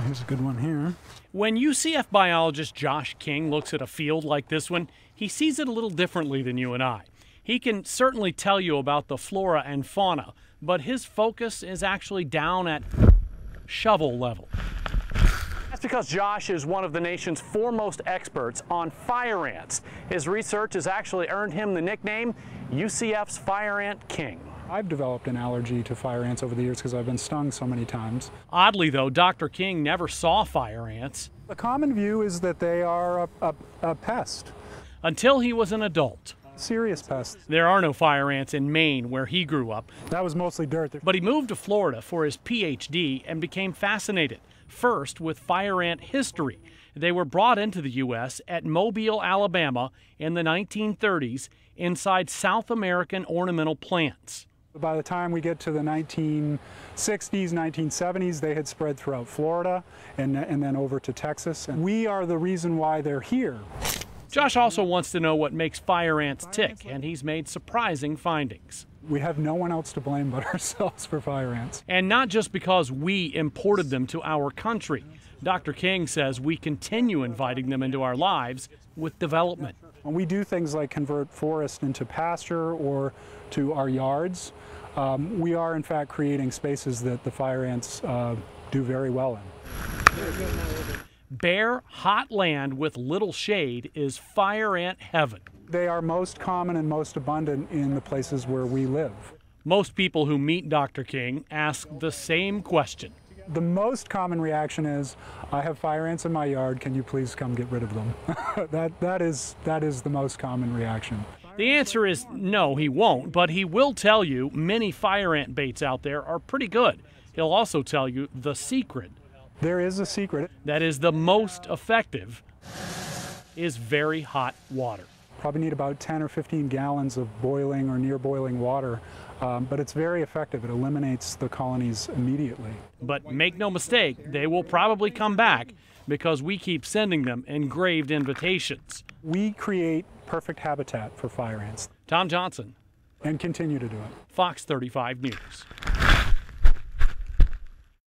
Here's a good one here. When UCF biologist Josh King looks at a field like this one, he sees it a little differently than you and I. He can certainly tell you about the flora and fauna, but his focus is actually down at shovel level. That's because Josh is one of the nation's foremost experts on fire ants. His research has actually earned him the nickname UCF's Fire Ant King. I've developed an allergy to fire ants over the years because I've been stung so many times. Oddly, though, Dr. King never saw fire ants. The common view is that they are a pest. Until he was an adult. Serious pests. There are no fire ants in Maine, where he grew up. That was mostly dirt. But he moved to Florida for his PhD and became fascinated, first with fire ant history. They were brought into the U.S. at Mobile, Alabama in the 1930s inside South American ornamental plants. By the time we get to the 1960s, 1970s, they had spread throughout Florida and then over to Texas. And we are the reason why they're here. Josh also wants to know what makes fire ants tick, and he's made surprising findings. We have no one else to blame but ourselves for fire ants. And not just because we imported them to our country. Dr. King says we continue inviting them into our lives with development. When we do things like convert forest into pasture or to our yards, we are in fact creating spaces that the fire ants do very well in. Bare, hot land with little shade is fire ant heaven. They are most common and most abundant in the places where we live. Most people who meet Dr. King ask the same question. The most common reaction is, I have fire ants in my yard, can you please come get rid of them? that is the most common reaction. The answer is no, he won't, but he will tell you many fire ant baits out there are pretty good. He'll also tell you the secret. There is a secret. That is the most effective is very hot water. Probably need about 10 or 15 gallons of boiling or near boiling water, but it's very effective. It eliminates the colonies immediately. But make no mistake, they will probably come back because we keep sending them engraved invitations. We create perfect habitat for fire ants. Tom Johnson. And continue to do it. Fox 35 News.